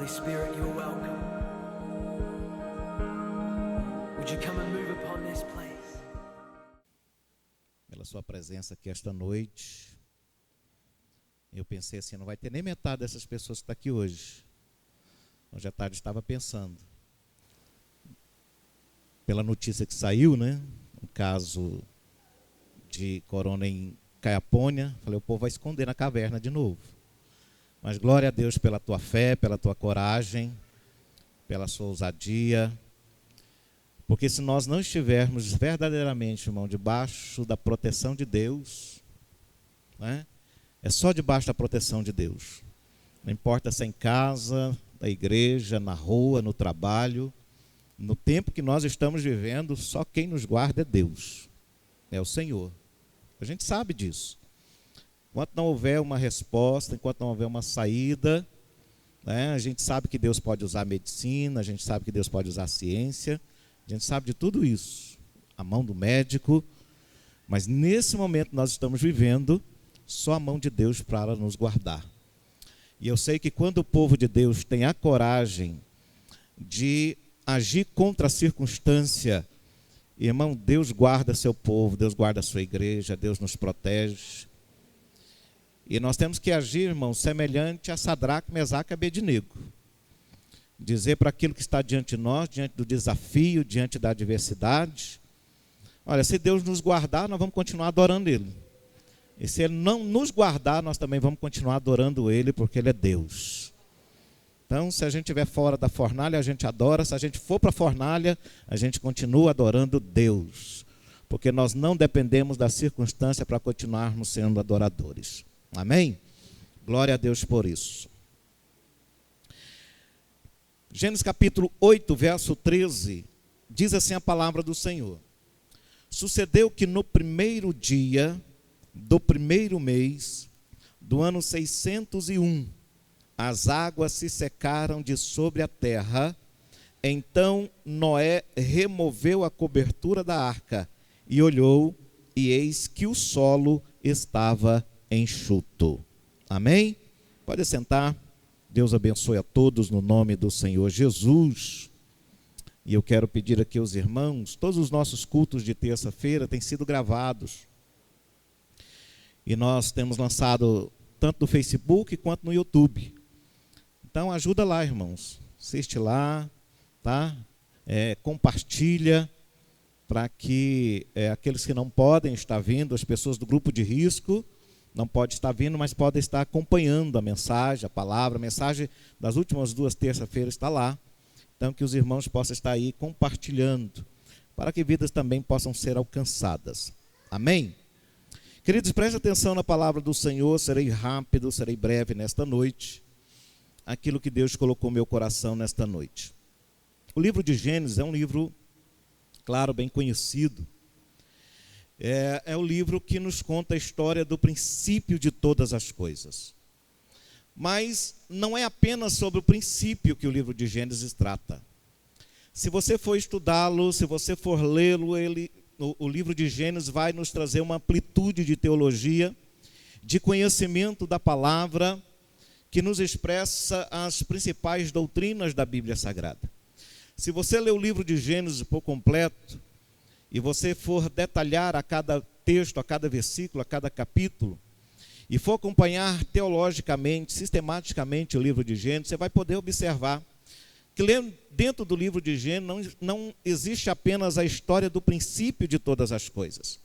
Holy Spirit, you're welcome. Would you come and move upon this place? Pela sua presença aqui esta noite, eu pensei assim, não vai ter nem metade dessas pessoas que estão aqui hoje. Hoje à tarde estava pensando, pela notícia que saiu, né? O caso de corona em Caiapônia, falei, o povo vai esconder na caverna de novo. Mas glória a Deus pela tua fé, pela tua coragem, pela sua ousadia. Porque se nós não estivermos verdadeiramente, irmão, debaixo da proteção de Deus, né? É só debaixo da proteção de Deus. Não importa se é em casa, na igreja, na rua, no trabalho. No tempo que nós estamos vivendo, só quem nos guarda é Deus. É o Senhor. A gente sabe disso. Enquanto não houver uma resposta, enquanto não houver uma saída, né, a gente sabe que Deus pode usar a medicina, a gente sabe que Deus pode usar a ciência, a gente sabe de tudo isso, a mão do médico, mas nesse momento nós estamos vivendo só a mão de Deus para nos guardar. E eu sei que quando o povo de Deus tem a coragem de agir contra a circunstância, irmão, Deus guarda seu povo, Deus guarda a sua igreja, Deus nos protege. E nós temos que agir, irmão, semelhante a Sadraque, Mesaque e Abednego. Dizer para aquilo que está diante de nós, diante do desafio, diante da adversidade, olha, se Deus nos guardar, nós vamos continuar adorando Ele. E se Ele não nos guardar, nós também vamos continuar adorando Ele, porque Ele é Deus. Então, se a gente estiver fora da fornalha, a gente adora. Se a gente for para a fornalha, a gente continua adorando Deus. Porque nós não dependemos da circunstância para continuarmos sendo adoradores. Amém? Glória a Deus por isso. Gênesis capítulo 8, verso 13, diz assim a palavra do Senhor. Sucedeu que no primeiro dia do primeiro mês do ano 601, as águas se secaram de sobre a terra. Então Noé removeu a cobertura da arca e olhou, e eis que o solo estava enxuto. Amém? Pode sentar. Deus abençoe a todos no nome do Senhor Jesus. E eu quero pedir aqui aos irmãos, todos os nossos cultos de terça-feira têm sido gravados. E nós temos lançado tanto no Facebook quanto no YouTube. Então ajuda lá, irmãos. Assiste lá, tá? Compartilha para que aqueles que não podem estar vindo, as pessoas do grupo de risco, não podem estar vindo, mas podem estar acompanhando a mensagem, a palavra. A mensagem das últimas 2 terças-feiras está lá. Então que os irmãos possam estar aí compartilhando, para que vidas também possam ser alcançadas. Amém? Queridos, prestem atenção na palavra do Senhor. Serei rápido, serei breve nesta noite. Aquilo que Deus colocou no meu coração nesta noite. O livro de Gênesis é um livro, claro, bem conhecido. É o livro que nos conta a história do princípio de todas as coisas. Mas não é apenas sobre o princípio que o livro de Gênesis trata. Se você for estudá-lo, se você for lê-lo, o livro de Gênesis vai nos trazer uma amplitude de teologia, de conhecimento da palavra, que nos expressa as principais doutrinas da Bíblia Sagrada. Se você ler o livro de Gênesis por completo, e você for detalhar a cada texto, a cada versículo, a cada capítulo, e for acompanhar teologicamente, sistematicamente o livro de Gênesis, você vai poder observar que dentro do livro de Gênesis não existe apenas a história do princípio de todas as coisas.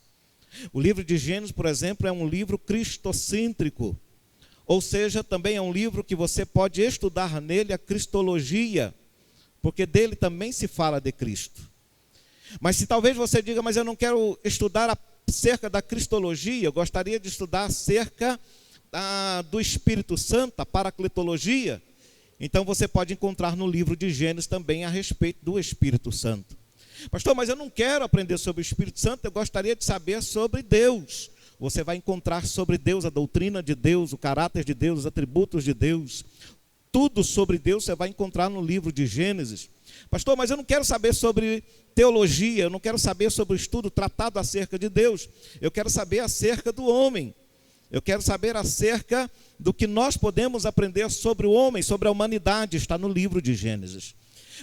O livro de Gênesis, por exemplo, é um livro cristocêntrico, ou seja, também é um livro que você pode estudar nele a cristologia, porque dele também se fala de Cristo. Mas se talvez você diga, mas eu não quero estudar acerca da cristologia, eu gostaria de estudar acerca do Espírito Santo, a paracletologia, então você pode encontrar no livro de Gênesis também a respeito do Espírito Santo. Pastor, mas eu não quero aprender sobre o Espírito Santo, eu gostaria de saber sobre Deus. Você vai encontrar sobre Deus, a doutrina de Deus, o caráter de Deus, os atributos de Deus. Tudo sobre Deus você vai encontrar no livro de Gênesis. Pastor, mas eu não quero saber sobre teologia, eu não quero saber sobre o estudo tratado acerca de Deus. Eu quero saber acerca do homem. Eu quero saber acerca do que nós podemos aprender sobre o homem, sobre a humanidade, está no livro de Gênesis.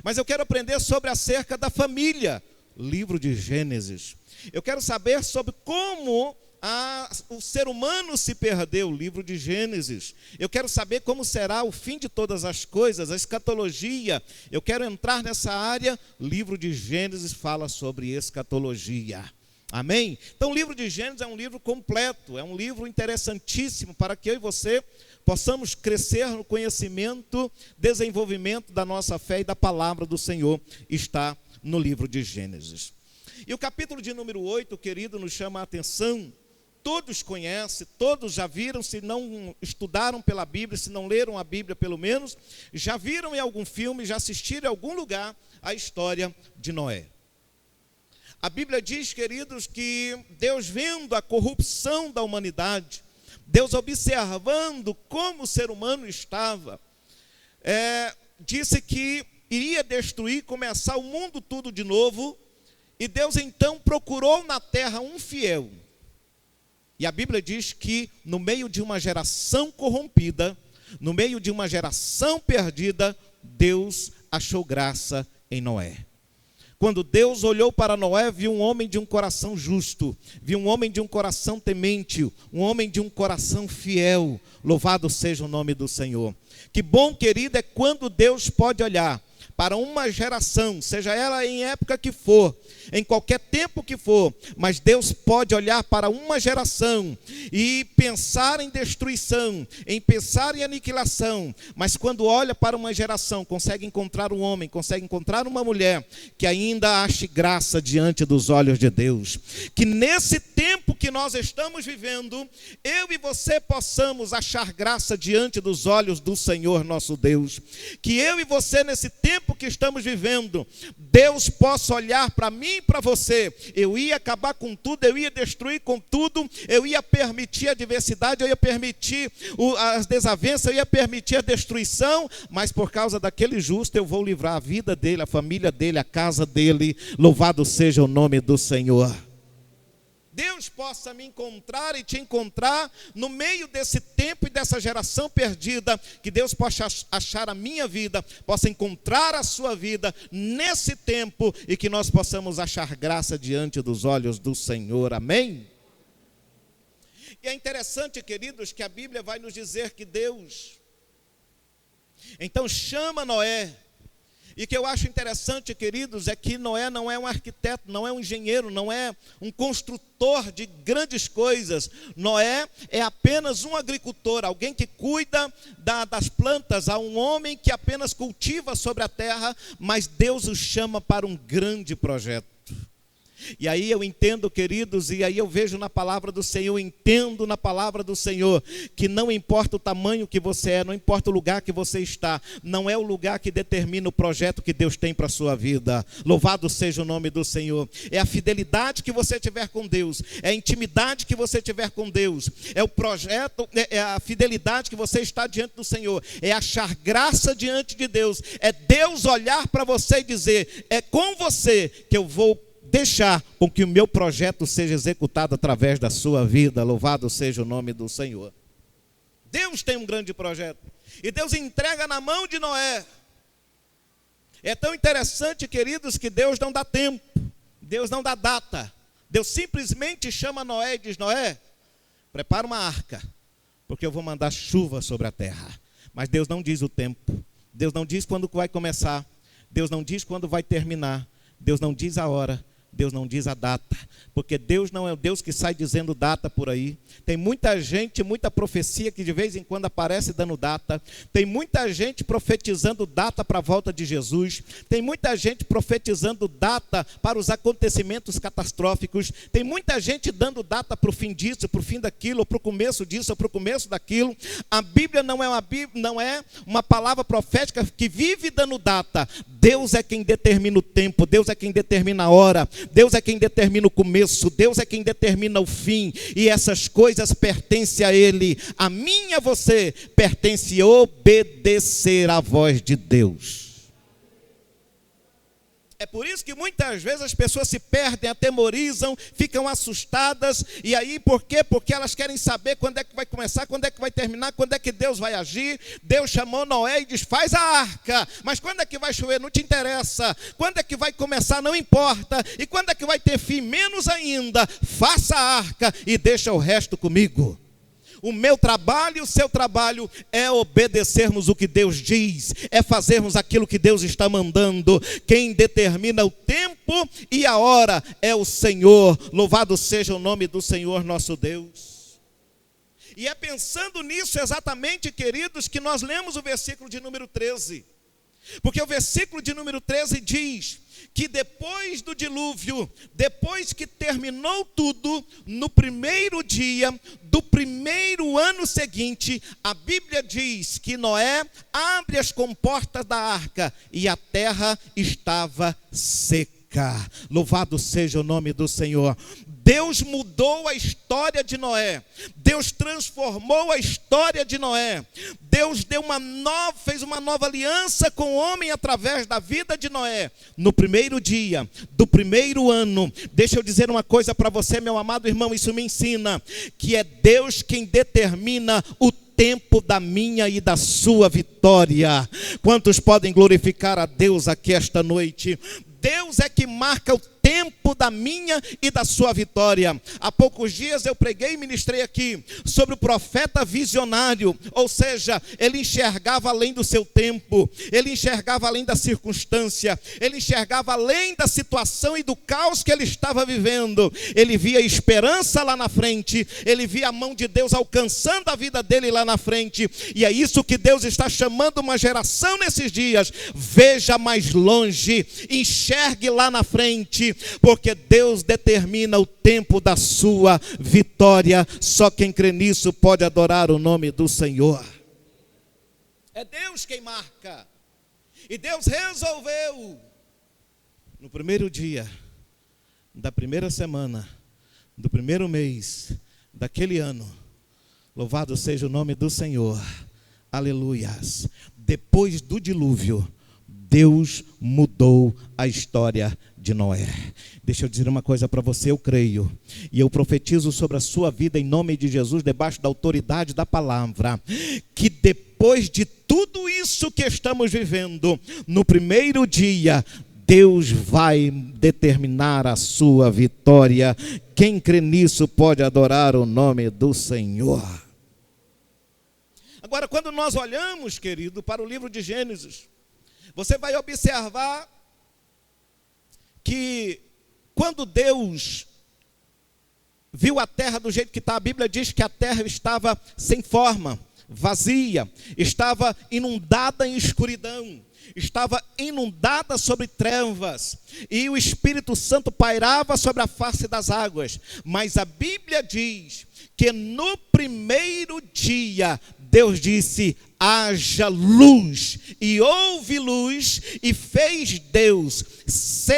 Mas eu quero aprender sobre acerca da família, livro de Gênesis. Eu quero saber sobre como o ser humano se perdeu, livro de Gênesis. Eu quero saber como será o fim de todas as coisas, a escatologia. Eu quero entrar nessa área, livro de Gênesis fala sobre escatologia. Amém? Então o livro de Gênesis é um livro completo, é um livro interessantíssimo para que eu e você possamos crescer no conhecimento, desenvolvimento da nossa fé e da palavra do Senhor está no livro de Gênesis. E o capítulo de número 8, querido, nos chama a atenção. Todos conhecem, todos já viram, se não estudaram pela Bíblia, se não leram a Bíblia pelo menos, já viram em algum filme, já assistiram em algum lugar a história de Noé. A Bíblia diz, queridos, que Deus vendo a corrupção da humanidade, Deus observando como o ser humano estava, disse que iria destruir, começar o mundo tudo de novo, e Deus então procurou na terra um fiel. E a Bíblia diz que no meio de uma geração corrompida, no meio de uma geração perdida, Deus achou graça em Noé. Quando Deus olhou para Noé, viu um homem de um coração justo, viu um homem de um coração temente, um homem de um coração fiel. Louvado seja o nome do Senhor. Que bom, querido, é quando Deus pode olhar para uma geração, seja ela em época que for, em qualquer tempo que for, mas Deus pode olhar para uma geração e pensar em destruição, em pensar em aniquilação, mas quando olha para uma geração, consegue encontrar um homem, consegue encontrar uma mulher que ainda ache graça diante dos olhos de Deus. Que nesse tempo que nós estamos vivendo, eu e você possamos achar graça diante dos olhos do Senhor nosso Deus. Que eu e você nesse tempo que estamos vivendo, Deus possa olhar para mim e para você. Eu ia acabar com tudo, eu ia destruir com tudo, eu ia permitir a adversidade, eu ia permitir as desavenças, eu ia permitir a destruição, mas por causa daquele justo eu vou livrar a vida dele, a família dele, a casa dele. Louvado seja o nome do Senhor. Deus possa me encontrar e te encontrar no meio desse tempo e dessa geração perdida, que Deus possa achar a minha vida, possa encontrar a sua vida nesse tempo e que nós possamos achar graça diante dos olhos do Senhor. Amém? E é interessante, queridos, que a Bíblia vai nos dizer que Deus então chama Noé. E o que eu acho interessante, queridos, é que Noé não é um arquiteto, não é um engenheiro, não é um construtor de grandes coisas. Noé é apenas um agricultor, alguém que cuida das plantas, um homem que apenas cultiva sobre a terra, mas Deus o chama para um grande projeto. E aí eu entendo, queridos, e aí eu vejo na palavra do Senhor, entendo na palavra do Senhor, que não importa o tamanho que você é, não importa o lugar que você está, não é o lugar que determina o projeto que Deus tem para a sua vida. Louvado seja o nome do Senhor. É a fidelidade que você tiver com Deus, é a intimidade que você tiver com Deus, é o projeto, é a fidelidade que você está diante do Senhor, é achar graça diante de Deus, é Deus olhar para você e dizer, é com você que eu vou deixar com que o meu projeto seja executado através da sua vida. Louvado seja o nome do Senhor. Deus tem um grande projeto e Deus entrega na mão de Noé. É tão interessante, queridos, que Deus não dá tempo, Deus não dá data. Deus simplesmente chama Noé e diz, Noé, prepara uma arca, porque eu vou mandar chuva sobre a terra. Mas Deus não diz o tempo, Deus não diz quando vai começar, Deus não diz quando vai terminar, Deus não diz a hora, Deus não diz a data, porque Deus não é o Deus que sai dizendo data por aí. Tem muita gente, muita profecia que de vez em quando aparece dando data. Tem muita gente profetizando data para a volta de Jesus. Tem muita gente profetizando data para os acontecimentos catastróficos. Tem muita gente dando data para o fim disso, para o fim daquilo, ou para o começo disso, ou para o começo daquilo. A Bíblia não é uma palavra profética que vive dando data. Deus é quem determina o tempo, Deus é quem determina a hora, Deus é quem determina o começo, Deus é quem determina o fim, e essas coisas pertencem a Ele. A mim e a você pertence obedecer à voz de Deus. É por isso que muitas vezes as pessoas se perdem, atemorizam, ficam assustadas. E aí, por quê? Porque elas querem saber quando é que vai começar, quando é que vai terminar, quando é que Deus vai agir. Deus chamou Noé e diz, faz a arca. Mas quando é que vai chover? Não te interessa. Quando é que vai começar? Não importa. E quando é que vai ter fim? Menos ainda. Faça a arca e deixa o resto comigo. O meu trabalho e o seu trabalho é obedecermos o que Deus diz, é fazermos aquilo que Deus está mandando. Quem determina o tempo e a hora é o Senhor. Louvado seja o nome do Senhor nosso Deus. E é pensando nisso exatamente, queridos, que nós lemos o versículo de número 13. Porque o versículo de número 13 diz que depois do dilúvio, depois que terminou tudo, no primeiro dia do primeiro ano seguinte, a Bíblia diz que Noé abre as comportas da arca e a terra estava seca. Louvado seja o nome do Senhor. Deus mudou a história de Noé. Deus transformou a história de Noé. Deus fez uma nova aliança com o homem através da vida de Noé. No primeiro dia do primeiro ano. Deixa eu dizer uma coisa para você, meu amado irmão. Isso me ensina que é Deus quem determina o tempo da minha e da sua vitória. Quantos podem glorificar a Deus aqui esta noite? Deus é que marca o tempo da minha e da sua vitória. Há poucos dias eu preguei e ministrei aqui sobre o profeta visionário, ou seja, ele enxergava além do seu tempo, ele enxergava além da circunstância, ele enxergava além da situação e do caos que ele estava vivendo. Ele via esperança lá na frente, ele via a mão de Deus alcançando a vida dele lá na frente, e é isso que Deus está chamando uma geração nesses dias. Veja mais longe, enxergue lá na frente, porque Deus determina o tempo da sua vitória. Só quem crê nisso pode adorar o nome do Senhor. É Deus quem marca. E Deus resolveu, no primeiro dia da primeira semana do primeiro mês daquele ano, louvado seja o nome do Senhor, aleluias, depois do dilúvio, Deus mudou a história de Noé. Deixa eu dizer uma coisa para você, eu creio e eu profetizo sobre a sua vida em nome de Jesus, debaixo da autoridade da palavra, que depois de tudo isso que estamos vivendo, no primeiro dia, Deus vai determinar a sua vitória. Quem crê nisso pode adorar o nome do Senhor. Agora, quando nós olhamos, querido, para o livro de Gênesis, você vai observar que quando Deus viu a terra do jeito que está, a Bíblia diz que a terra estava sem forma, vazia, estava inundada em escuridão, estava inundada sobre trevas, e o Espírito Santo pairava sobre a face das águas. Mas a Bíblia diz que no primeiro dia, Deus disse, haja luz, e houve luz, e fez Deus separação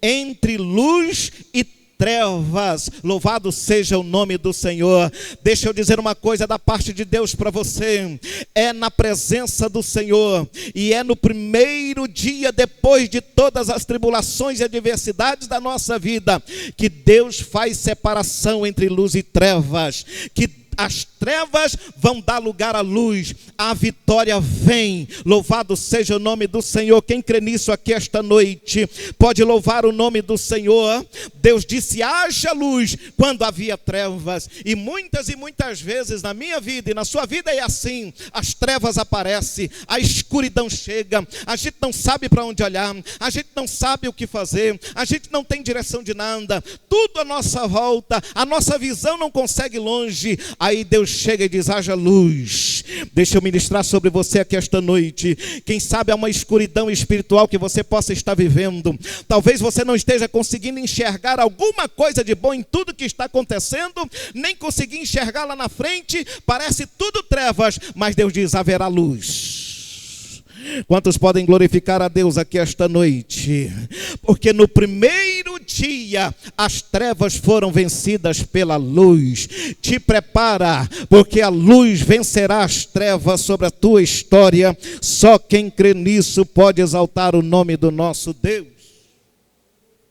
entre luz e trevas. Louvado seja o nome do Senhor. Deixa eu dizer uma coisa da parte de Deus para você. É na presença do Senhor, e é no primeiro dia depois de todas as tribulações e adversidades da nossa vida, que Deus faz separação entre luz e trevas, que as trevas vão dar lugar à luz, a vitória vem. Louvado seja o nome do Senhor. Quem crê nisso aqui esta noite pode louvar o nome do Senhor. Deus disse, haja luz, quando havia trevas. E muitas vezes na minha vida e na sua vida é assim. As trevas aparecem, a escuridão chega, a gente não sabe para onde olhar, a gente não sabe o que fazer, a gente não tem direção de nada, tudo à nossa volta, a nossa visão não consegue longe. Aí Deus chega e diz, haja luz. Deixa eu ministrar sobre você aqui esta noite. Quem sabe há uma escuridão espiritual que você possa estar vivendo. Talvez você não esteja conseguindo enxergar alguma coisa de bom em tudo que está acontecendo, nem conseguir enxergar lá na frente, parece tudo trevas, mas Deus diz, haverá luz. Quantos podem glorificar a Deus aqui esta noite? Porque no primeiro dia as trevas foram vencidas pela luz. Te prepara, porque a luz vencerá as trevas sobre a tua história. Só quem crê nisso pode exaltar o nome do nosso Deus.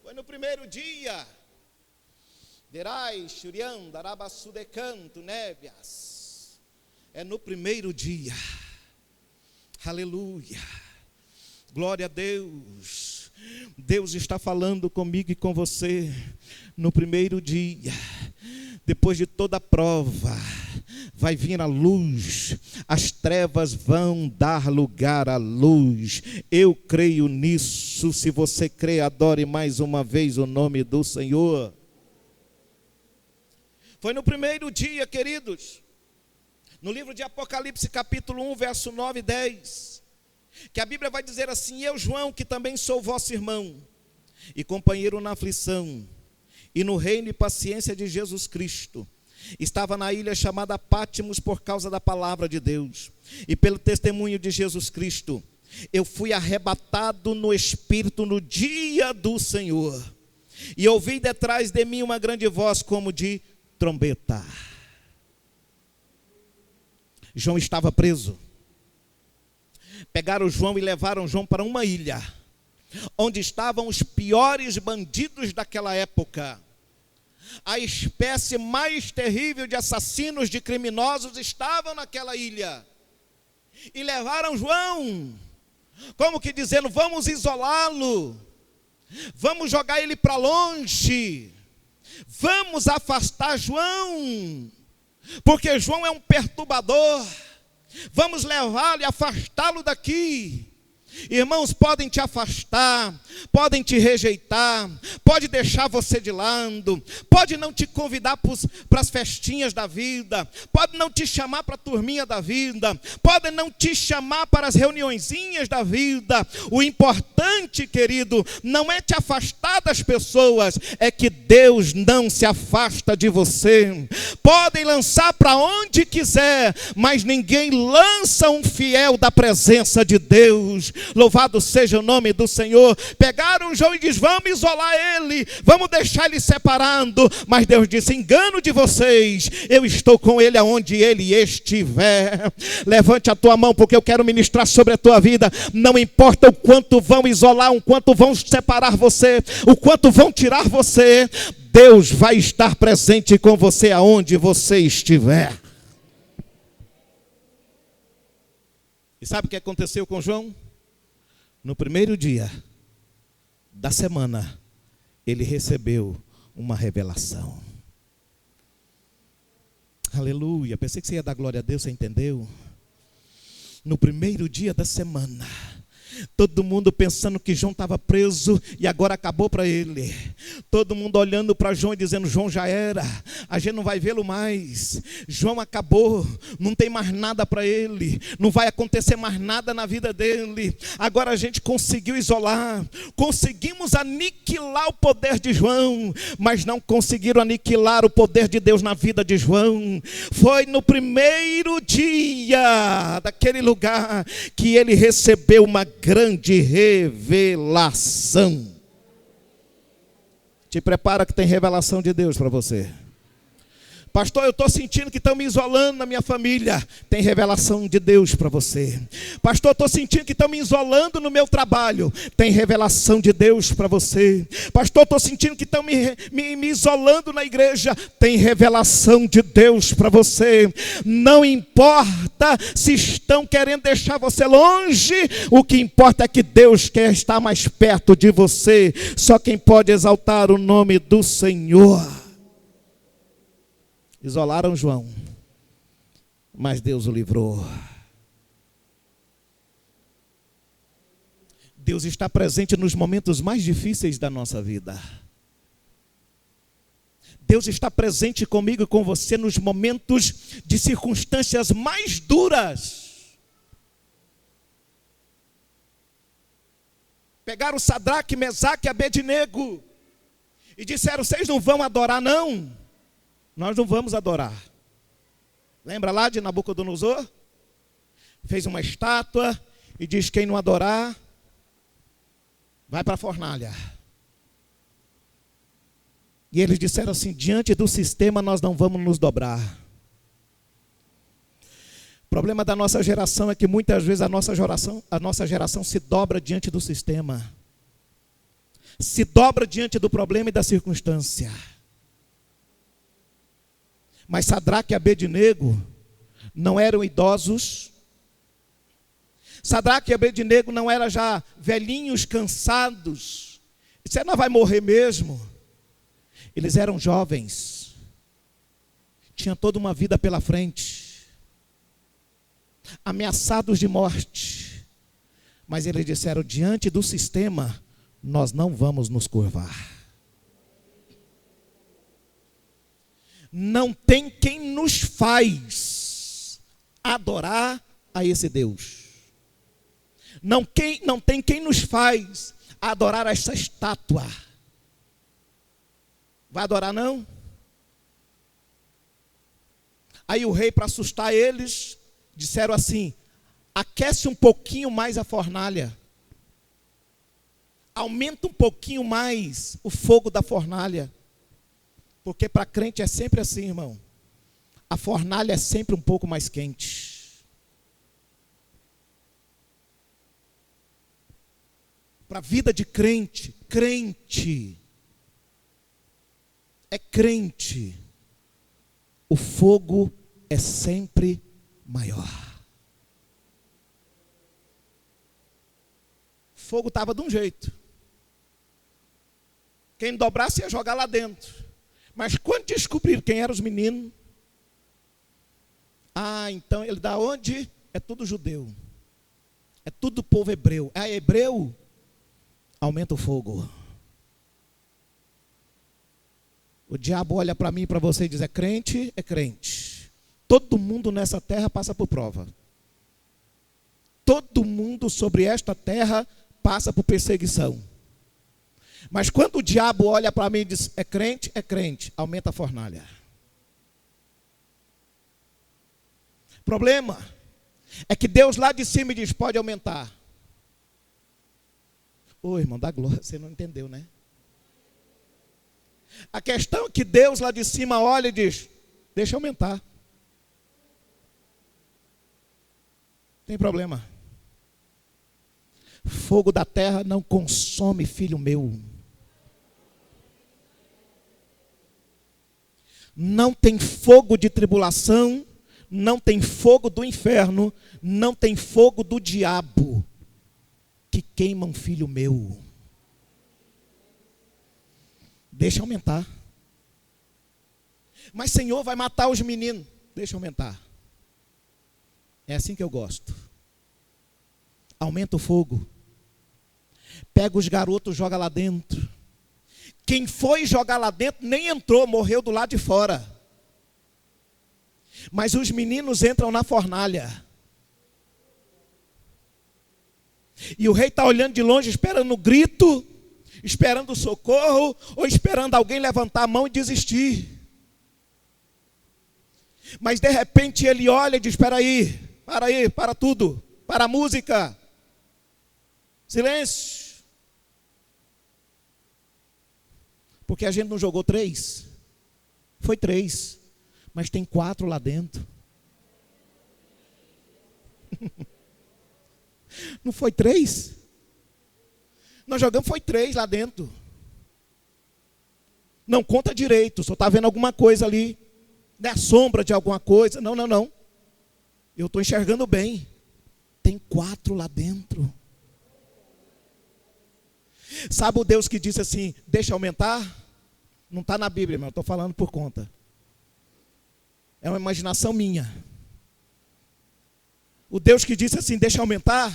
Foi no primeiro dia. Derai, Shurian, Darabassudecanto, Nébias. É no primeiro dia. Aleluia. Glória a Deus. Deus está falando comigo e com você no primeiro dia. Depois de toda a prova, vai vir a luz, as trevas vão dar lugar à luz. Eu creio nisso. Se você crê, adore mais uma vez o nome do Senhor. Foi no primeiro dia, queridos, no livro de Apocalipse, capítulo 1, verso 9 e 10, que a Bíblia vai dizer assim: eu, João, que também sou vosso irmão e companheiro na aflição e no reino e paciência de Jesus Cristo, estava na ilha chamada Pátimos por causa da palavra de Deus e pelo testemunho de Jesus Cristo. Eu fui arrebatado no Espírito no dia do Senhor, e ouvi detrás de mim uma grande voz como de trombeta. João estava preso. Pegaram João e levaram João para uma ilha, onde estavam os piores bandidos daquela época. A espécie mais terrível de assassinos, de criminosos, estavam naquela ilha. E levaram João, como que dizendo: vamos isolá-lo, vamos jogar ele para longe, vamos afastar João, porque João é um perturbador. Vamos levá-lo e afastá-lo daqui. Irmãos, podem te afastar, podem te rejeitar, pode deixar você de lado, pode não te convidar para as festinhas da vida, pode não te chamar para a turminha da vida, pode não te chamar para as reuniõezinhas da vida. O importante, querido, não é te afastar das pessoas, é que Deus não se afasta de você. Podem lançar para onde quiser, mas ninguém lança um fiel da presença de Deus. Louvado seja o nome do Senhor. Pegaram João e diz: vamos isolar ele, vamos deixar ele separado. Mas Deus disse: engano de vocês, eu estou com ele aonde ele estiver. Levante a tua mão, porque eu quero ministrar sobre a tua vida. Não importa o quanto vão isolar, o quanto vão separar você, o quanto vão tirar você, Deus vai estar presente com você aonde você estiver. E sabe o que aconteceu com João? No primeiro dia da semana, ele recebeu uma revelação. Aleluia. Pensei que você ia dar glória a Deus, você entendeu? No primeiro dia da semana, todo mundo pensando que João estava preso e agora acabou para ele. Todo mundo olhando para João e dizendo: João já era, a gente não vai vê-lo mais. João acabou, não tem mais nada para ele, não vai acontecer mais nada na vida dele. Agora a gente conseguiu isolar, conseguimos aniquilar o poder de João, mas não conseguiram aniquilar o poder de Deus na vida de João. Foi no primeiro dia daquele lugar que ele recebeu uma grande revelação. Te prepara que tem revelação de Deus para você. Pastor, eu estou sentindo que estão me isolando na minha família. Tem revelação de Deus para você. Pastor, eu estou sentindo que estão me isolando no meu trabalho. Tem revelação de Deus para você. Pastor, eu estou sentindo que estão me isolando na igreja. Tem revelação de Deus para você. Não importa se estão querendo deixar você longe, o que importa é que Deus quer estar mais perto de você. Só quem pode exaltar o nome do Senhor. Isolaram João, mas Deus o livrou. Deus está presente nos momentos mais difíceis da nossa vida. Deus está presente comigo e com você nos momentos de circunstâncias mais duras. Pegaram Sadraque, Mesaque e Abednego e disseram: vocês não vão adorar não? Nós não vamos adorar. Lembra lá de Nabucodonosor? Fez uma estátua e diz: quem não adorar, vai para a fornalha. E eles disseram assim: diante do sistema nós não vamos nos dobrar. O problema da nossa geração é que muitas vezes a nossa geração se dobra diante do sistema. Se dobra diante do problema e da circunstância. Mas Sadraque e Abednego não eram idosos. Sadraque e Abednego não eram já velhinhos, cansados. Você não vai morrer mesmo. Eles eram jovens. Tinham toda uma vida pela frente. Ameaçados de morte. Mas eles disseram: diante do sistema, nós não vamos nos curvar. Não tem quem nos faz adorar a esse Deus. Não tem quem nos faz adorar essa estátua. Vai adorar não? Aí o rei, para assustar eles, disseram assim: aquece um pouquinho mais a fornalha. Aumenta um pouquinho mais o fogo da fornalha. Porque para crente é sempre assim, irmão. A fornalha é sempre um pouco mais quente. Para a vida de crente, o fogo é sempre maior. O fogo estava de um jeito. Quem dobrasse ia jogar lá dentro. Mas quando descobriram quem eram os meninos, então ele da onde? É tudo judeu. É tudo povo hebreu. É hebreu? Aumenta o fogo. O diabo olha para mim e para você e diz: é crente, é crente. Todo mundo nessa terra passa por prova. Todo mundo sobre esta terra passa por perseguição. Mas quando o diabo olha para mim e diz: é crente, aumenta a fornalha. O problema é que Deus lá de cima diz: pode aumentar. Ô irmão, dá glória, você não entendeu, né? A questão é que Deus lá de cima olha e diz: deixa aumentar. Tem problema. Fogo da terra não consome, filho meu. Não tem fogo de tribulação, não tem fogo do inferno, não tem fogo do diabo que queima um filho meu. Deixa aumentar. Mas Senhor, vai matar os meninos. Deixa aumentar. É assim que eu gosto. Aumenta o fogo. Pega os garotos, joga lá dentro. Quem foi jogar lá dentro nem entrou, morreu do lado de fora. Mas os meninos entram na fornalha. E o rei está olhando de longe, esperando o grito, esperando o socorro, ou esperando alguém levantar a mão e desistir. Mas de repente ele olha e diz: espera aí, para tudo, para a música. Silêncio. Porque a gente não jogou 3. Foi 3. Mas tem 4 lá dentro. Não foi 3? Nós jogamos, foi 3 lá dentro. Não conta direito, só está vendo alguma coisa ali. Não é a sombra de alguma coisa. Não. Eu estou enxergando bem. Tem 4 lá dentro. Sabe o Deus que disse assim: deixa aumentar? Não está na Bíblia, mas eu estou falando por conta. É uma imaginação minha. O Deus que disse assim: deixa aumentar.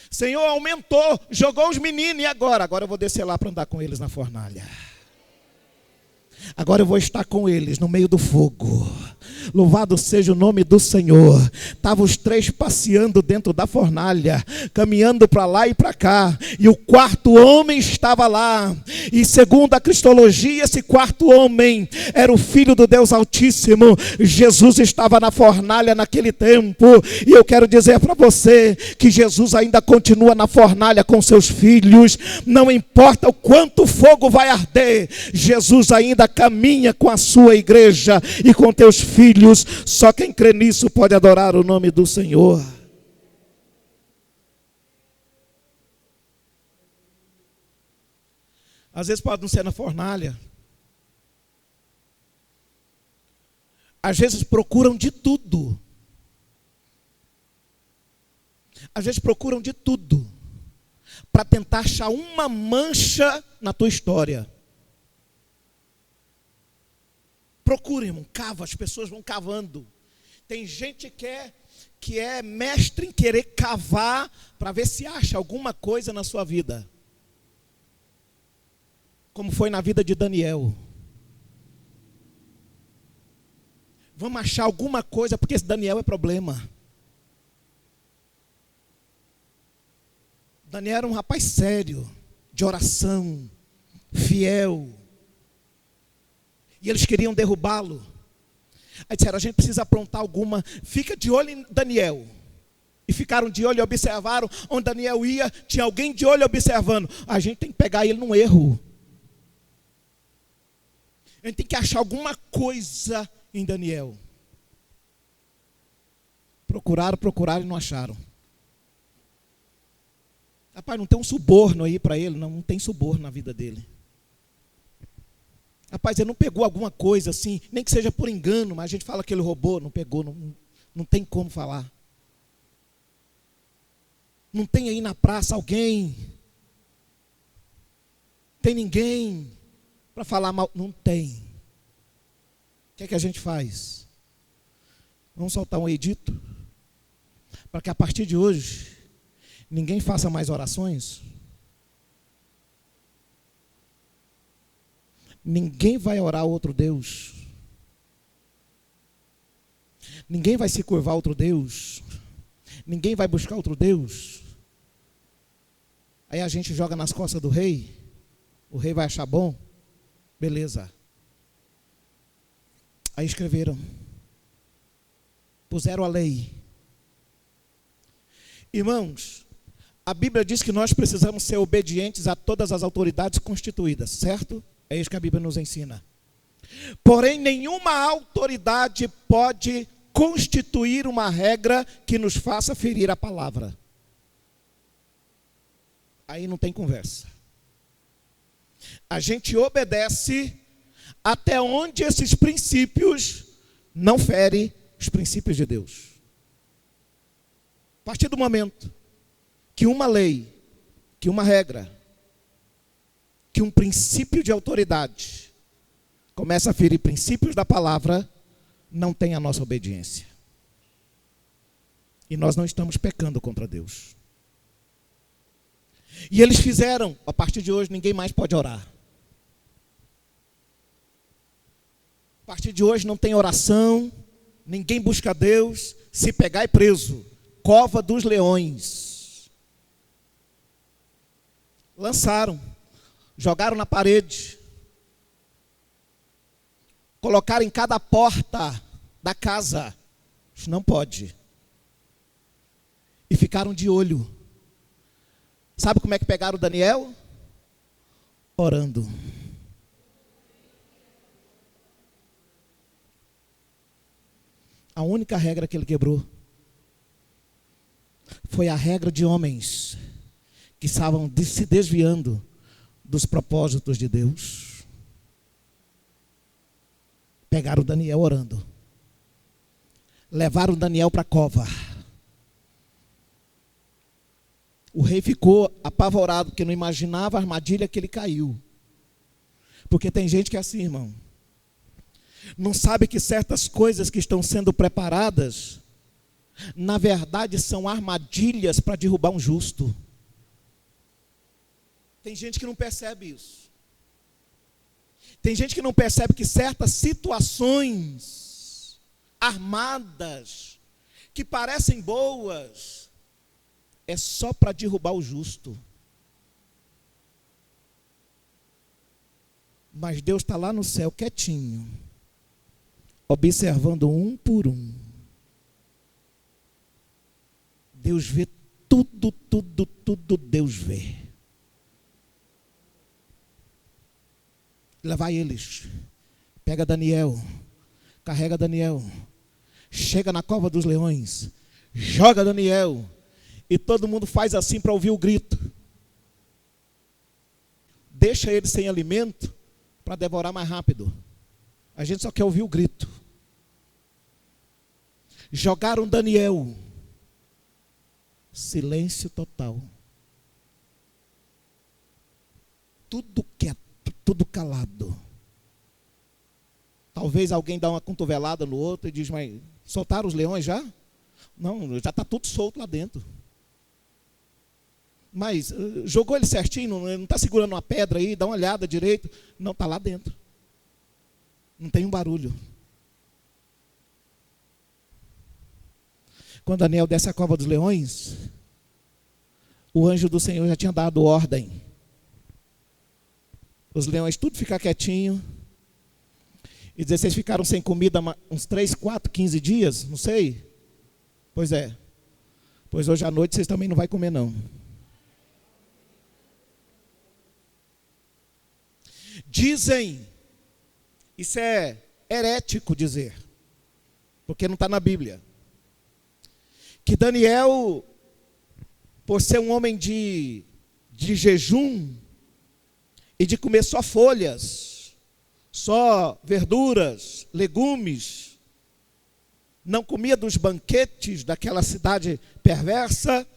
Senhor, aumentou, jogou os meninos, e agora? Agora eu vou descer lá para andar com eles na fornalha. Agora eu vou estar com eles no meio do fogo. Louvado seja o nome do Senhor. Estavam os três passeando dentro da fornalha, caminhando para lá e para cá, e o quarto homem estava lá. E segundo a cristologia, esse quarto homem era o Filho do Deus Altíssimo. Jesus estava na fornalha naquele tempo, e eu quero dizer para você que Jesus ainda continua na fornalha com seus filhos. Não importa o quanto fogo vai arder, Jesus ainda caminha com a sua igreja e com teus filhos. Só quem crê nisso pode adorar o nome do Senhor. Às vezes pode não ser na fornalha. Às vezes procuram de tudo. Às vezes procuram de tudo para tentar achar uma mancha na tua história. Procura, irmão, cava, as pessoas vão cavando. Tem gente que é mestre em querer cavar para ver se acha alguma coisa na sua vida. Como foi na vida de Daniel. Vamos achar alguma coisa, porque esse Daniel é problema. Daniel era um rapaz sério, de oração, fiel. E eles queriam derrubá-lo. Aí disseram, a gente precisa aprontar alguma. Fica de olho em Daniel. E ficaram de olho e observaram. Onde Daniel ia, tinha alguém de olho observando. A gente tem que pegar ele num erro. A gente tem que achar alguma coisa em Daniel. Procuraram e não acharam. Rapaz, não tem um suborno aí para ele? Não tem suborno na vida dele. Rapaz, ele não pegou alguma coisa assim, nem que seja por engano, mas a gente fala que ele roubou, não pegou, não tem como falar. Não tem aí na praça alguém, tem ninguém para falar mal, não tem. O que é que a gente faz? Vamos soltar um edito, para que a partir de hoje, ninguém faça mais orações. Ninguém vai orar a outro Deus. Ninguém vai se curvar a outro Deus. Ninguém vai buscar outro Deus. Aí a gente joga nas costas do rei. O rei vai achar bom. Beleza. Aí escreveram. Puseram a lei. Irmãos, a Bíblia diz que nós precisamos ser obedientes a todas as autoridades constituídas, certo? É isso que a Bíblia nos ensina. Porém, nenhuma autoridade pode constituir uma regra que nos faça ferir a palavra. Aí não tem conversa. A gente obedece até onde esses princípios não ferem os princípios de Deus. A partir do momento que uma lei, que uma regra, que um princípio de autoridade começa a ferir princípios da palavra, não tem a nossa obediência. E nós não estamos pecando contra Deus. E eles fizeram, a partir de hoje ninguém mais pode orar. A partir de hoje não tem oração, ninguém busca Deus, se pegar é preso. Cova dos leões. Lançaram, jogaram na parede, colocaram em cada porta da casa. Isso não pode. E ficaram de olho. Sabe como é que pegaram Daniel? Orando. A única regra que ele quebrou foi a regra de homens que estavam se desviando dos propósitos de Deus. Pegaram Daniel orando. Levaram Daniel para a cova. O rei ficou apavorado, porque não imaginava a armadilha que ele caiu. Porque tem gente que é assim, irmão. Não sabe que certas coisas que estão sendo preparadas, na verdade são armadilhas para derrubar um justo. Tem gente que não percebe isso. Tem gente que não percebe que certas situações armadas, que parecem boas, é só para derrubar o justo. Mas Deus está lá no céu, quietinho, observando um por um. Deus vê tudo, Deus vê. Lá vai eles, pega Daniel, carrega Daniel, chega na cova dos leões, joga Daniel, e todo mundo faz assim para ouvir o grito. Deixa ele sem alimento para devorar mais rápido. A gente só quer ouvir o grito. Jogaram Daniel. Silêncio total. Tudo quieto, tudo calado. Talvez alguém dá uma cotovelada no outro e diz, mas soltaram os leões já? Não, já está tudo solto lá dentro. Mas jogou ele certinho, não está segurando uma pedra aí, dá uma olhada direito. Não, está lá dentro. Não tem um barulho. Quando Daniel desce a cova dos leões, o anjo do Senhor já tinha dado ordem. Os leões tudo ficar quietinho. E dizer, vocês ficaram sem comida uns 3, 4, 15 dias? Não sei. Pois é. Pois hoje à noite vocês também não vão comer não. Dizem, isso é herético dizer, porque não está na Bíblia, que Daniel, por ser um homem de jejum e de comer só folhas, só verduras, legumes, não comia dos banquetes daquela cidade perversa,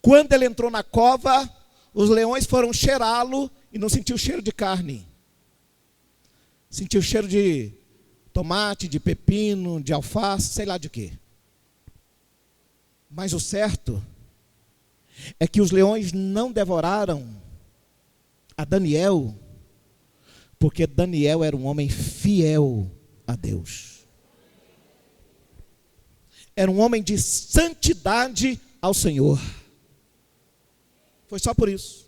quando ele entrou na cova, os leões foram cheirá-lo e não sentiu o cheiro de carne. Sentiu o cheiro de tomate, de pepino, de alface, sei lá de quê. Mas o certo é que os leões não devoraram a Daniel, porque Daniel era um homem fiel a Deus. Era um homem de santidade ao Senhor. Foi só por isso.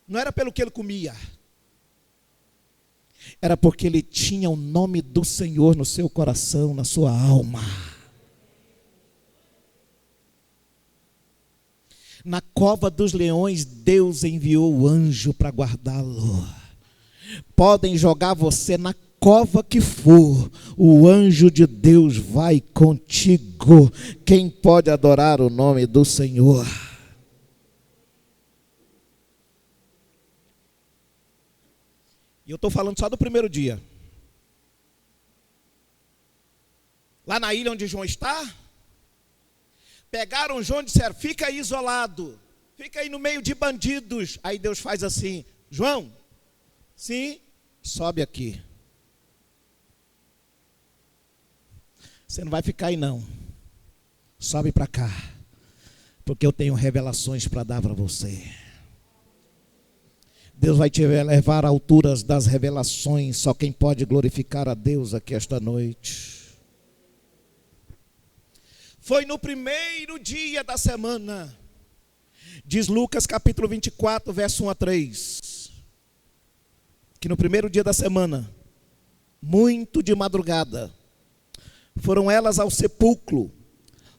Não era pelo que ele comia. Era porque ele tinha o nome do Senhor no seu coração, na sua alma. Na cova dos leões, Deus enviou o anjo para guardá-lo. Podem jogar você na cova que for, o anjo de Deus vai contigo. Quem pode adorar o nome do Senhor? E eu estou falando só do primeiro dia. Lá na ilha onde João está, pegaram João e disseram, fica aí isolado, fica aí no meio de bandidos. Aí Deus faz assim, João, sim, sobe aqui. Você não vai ficar aí não, sobe para cá, porque eu tenho revelações para dar para você. Deus vai te levar a alturas das revelações. Só quem pode glorificar a Deus aqui esta noite. Foi no primeiro dia da semana, diz Lucas capítulo 24, verso 1 a 3, que no primeiro dia da semana, muito de madrugada, foram elas ao sepulcro,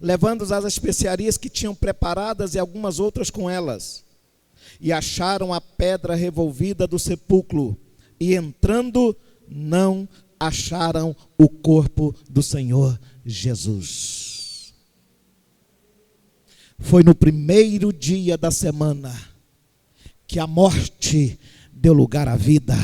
levando as especiarias que tinham preparadas e algumas outras com elas. E acharam a pedra revolvida do sepulcro, e entrando, não acharam o corpo do Senhor Jesus. Foi no primeiro dia da semana que a morte deu lugar à vida.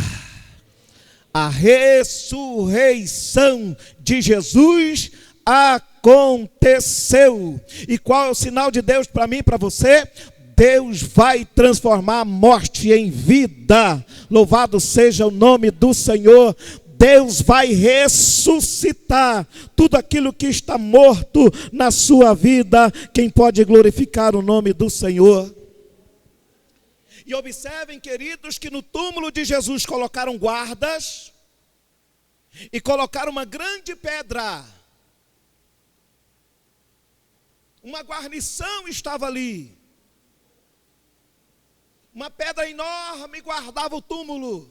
A ressurreição de Jesus aconteceu. E qual é o sinal de Deus para mim e para você? Deus vai transformar a morte em vida. Louvado seja o nome do Senhor. Deus vai ressuscitar tudo aquilo que está morto na sua vida. Quem pode glorificar o nome do Senhor? E observem, queridos, que no túmulo de Jesus colocaram guardas. e colocaram uma grande pedra. Uma guarnição estava ali. Uma pedra enorme guardava o túmulo.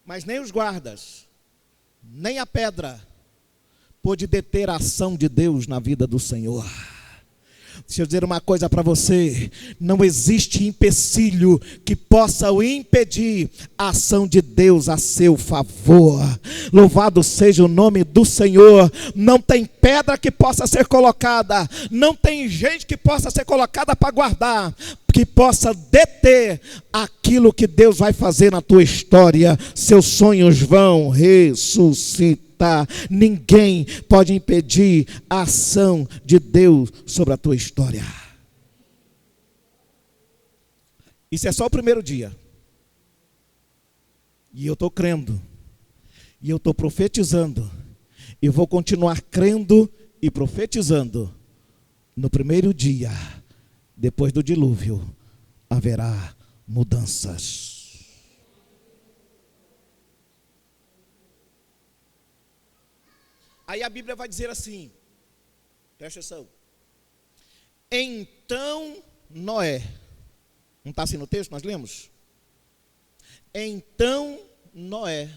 Mas nem os guardas, nem a pedra pôde deter a ação de Deus na vida do Senhor. Deixa eu dizer uma coisa para você: não existe empecilho que possa o impedir a ação de Deus a seu favor. Louvado seja o nome do Senhor. Não tem pedra que possa ser colocada, não tem gente que possa ser colocada para guardar, que possa deter aquilo que Deus vai fazer na tua história. Seus sonhos vão ressuscitar. Ninguém pode impedir a ação de Deus sobre a tua história. Isso é só o primeiro dia. E eu estou crendo. E eu estou profetizando. E vou continuar crendo e profetizando. No primeiro dia, depois do dilúvio, haverá mudanças. Aí a Bíblia vai dizer assim, presta atenção. Então Noé, não está assim no texto, nós lemos? Então Noé,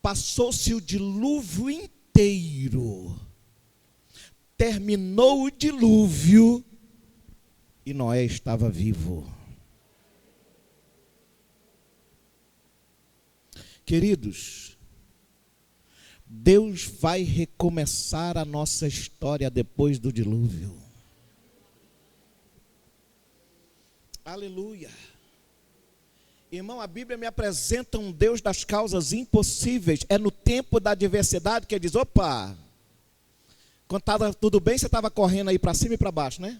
passou-se o dilúvio inteiro, terminou o dilúvio e Noé estava vivo. Queridos, Deus vai recomeçar a nossa história depois do dilúvio. Aleluia. Irmão, a Bíblia me apresenta um Deus das causas impossíveis. É no tempo da adversidade que ele diz, opa, quando estava tudo bem, você estava correndo aí para cima e para baixo, né?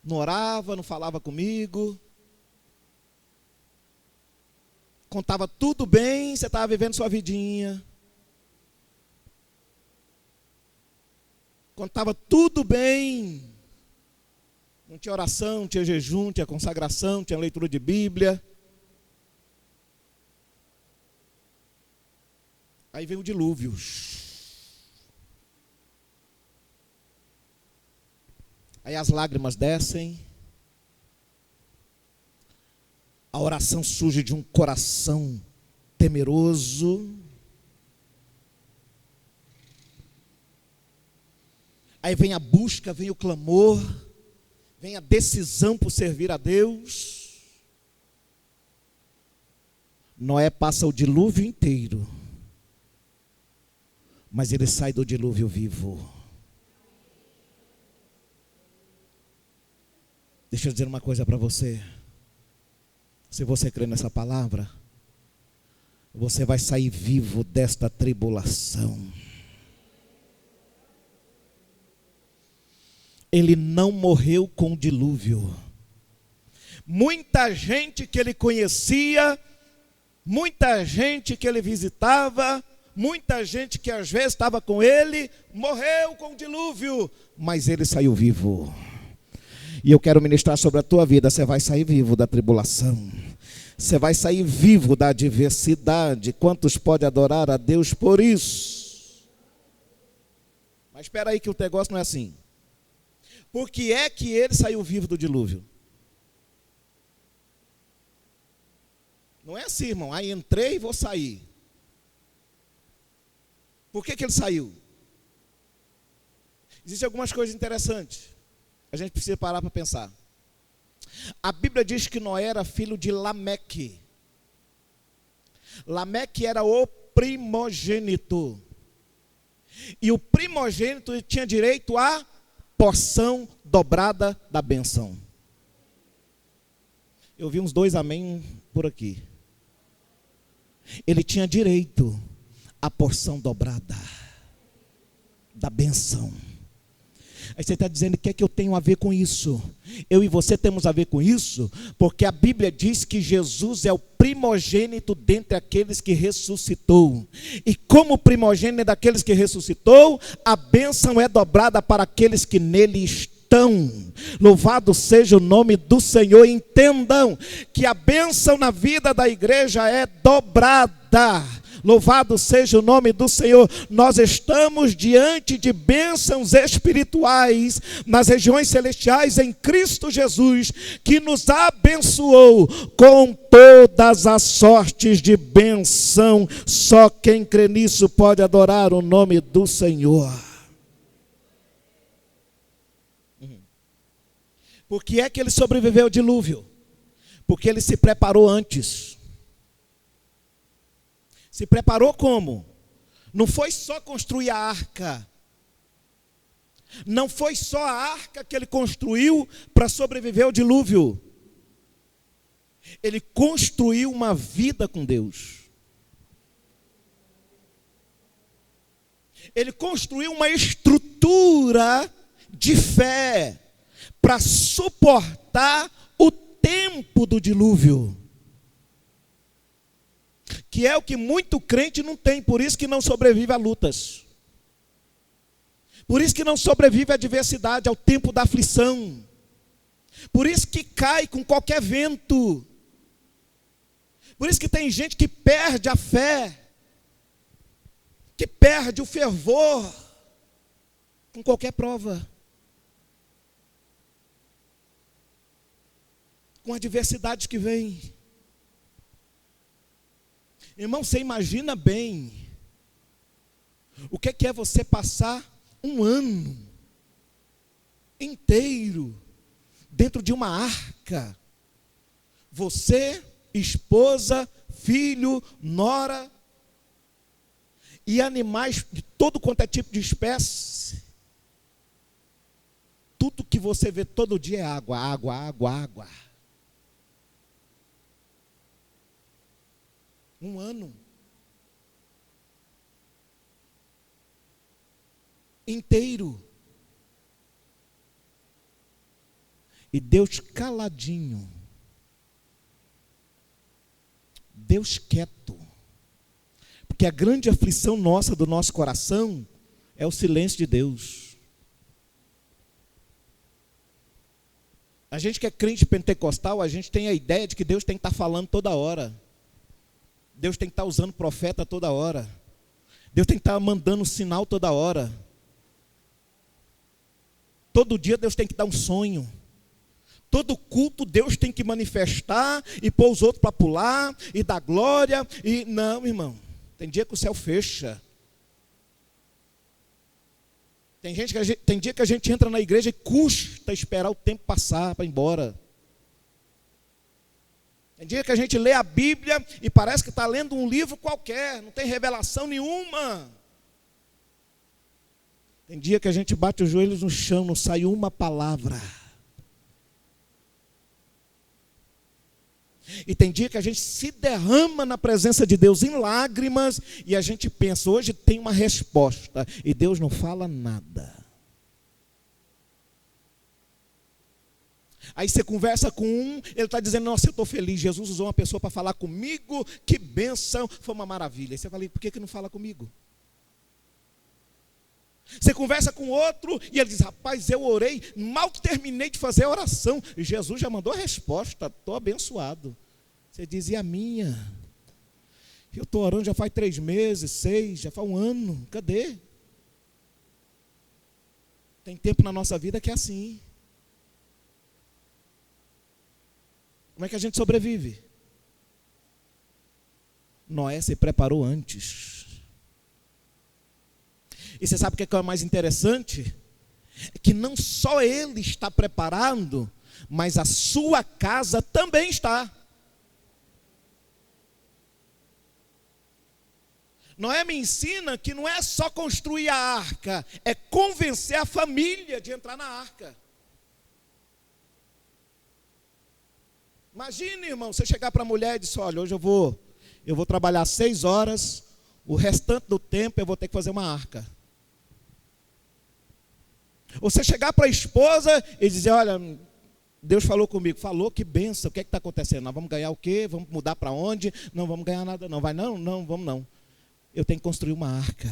Não orava, não falava comigo. Quando estava tudo bem, você estava vivendo sua vidinha. Quando estava tudo bem, não tinha oração, não tinha jejum, não tinha consagração, não tinha leitura de Bíblia. Aí vem o dilúvio. Aí as lágrimas descem. A oração surge de um coração temeroso. Aí vem a busca, vem o clamor, vem a decisão por servir a Deus. Noé passa o dilúvio inteiro, mas ele sai do dilúvio vivo. Deixa eu dizer uma coisa para você. Se você crê nessa palavra, você vai sair vivo desta tribulação. Ele não morreu com o dilúvio. Muita gente que ele conhecia, muita gente que ele visitava, muita gente que às vezes estava com ele, morreu com o dilúvio, mas ele saiu vivo. E eu quero ministrar sobre a tua vida. Você vai sair vivo da tribulação. Você vai sair vivo da adversidade. Quantos podem adorar a Deus por isso? Mas espera aí que o negócio não é assim. Por que é que ele saiu vivo do dilúvio? Não é assim, irmão. Aí entrei e vou sair. Por que ele saiu? Existem algumas coisas interessantes. A gente precisa parar para pensar. A Bíblia diz que Noé era filho de Lameque. Lameque era o primogênito. E o primogênito tinha direito à porção dobrada da bênção. Eu vi uns 2 amém por aqui. Ele tinha direito à porção dobrada da bênção. Aí você está dizendo, o que é que eu tenho a ver com isso? Eu e você temos a ver com isso, porque a Bíblia diz que Jesus é o primogênito dentre aqueles que ressuscitou. E como primogênito daqueles que ressuscitou, a bênção é dobrada para aqueles que nele estão. estão. Louvado seja o nome do Senhor. Entendam que a bênção na vida da igreja é dobrada. Louvado seja o nome do Senhor. Nós estamos diante de bênçãos espirituais nas regiões celestiais em Cristo Jesus, que nos abençoou com todas as sortes de bênção. Só quem crê nisso pode adorar o nome do Senhor. Por que é que ele sobreviveu ao dilúvio? Porque ele se preparou antes. Se preparou como? Não foi só construir a arca. Não foi só a arca que ele construiu para sobreviver ao dilúvio. Ele construiu uma vida com Deus. Ele construiu uma estrutura de fé para suportar o tempo do dilúvio. Que é o que muito crente não tem, por isso que não sobrevive a lutas. Por isso que não sobrevive à adversidade, ao tempo da aflição. Por isso que cai com qualquer vento. Por isso que tem gente que perde a fé, que perde o fervor com qualquer prova. Com adversidades que vêm. Irmão, você imagina bem o que é você passar um ano inteiro dentro de uma arca. Você, esposa, filho, nora e animais de todo quanto é tipo de espécie. Tudo que você vê todo dia é água, água, água, água. Um ano inteiro. E Deus caladinho. Deus quieto. Porque a grande aflição nossa, do nosso coração, é o silêncio de Deus. A gente que é crente pentecostal, a gente tem a ideia de que Deus tem que estar falando toda hora. Deus tem que estar usando profeta toda hora. Deus tem que estar mandando sinal toda hora. Todo dia Deus tem que dar um sonho. Todo culto Deus tem que manifestar e pôr os outros para pular e dar glória. E não, irmão. Tem dia que o céu fecha. Tem dia que a gente entra na igreja e custa esperar o tempo passar para ir embora. Tem dia que a gente lê a Bíblia e parece que está lendo um livro qualquer, não tem revelação nenhuma. Tem dia que a gente bate os joelhos no chão, não sai uma palavra. E tem dia que a gente se derrama na presença de Deus em lágrimas e a gente pensa, hoje tem uma resposta, e Deus não fala nada. Aí você conversa com um, ele está dizendo, nossa, eu estou feliz, Jesus usou uma pessoa para falar comigo, que bênção, foi uma maravilha. Aí você fala, por que não fala comigo? Você conversa com outro e ele diz, rapaz, eu orei, mal terminei de fazer a oração, e Jesus já mandou a resposta, estou abençoado. Você diz, e a minha? Eu estou orando já faz 3 meses, 6, já faz um ano, cadê? Tem tempo na nossa vida que é assim. Como é que a gente sobrevive? Noé se preparou antes. E você sabe o que é o mais interessante? É que não só ele está preparado, mas a sua casa também está. Noé me ensina que não é só construir a arca, é convencer a família de entrar na arca. Imagine, irmão, você chegar para a mulher e dizer, olha, hoje eu vou trabalhar 6 horas, o restante do tempo eu vou ter que fazer uma arca. Ou você chegar para a esposa e dizer, olha, Deus falou comigo, falou, que benção, o que é que está acontecendo? Nós vamos ganhar o quê? Vamos mudar para onde? Não vamos ganhar nada não. Vai não? Não, vamos não. Eu tenho que construir uma arca.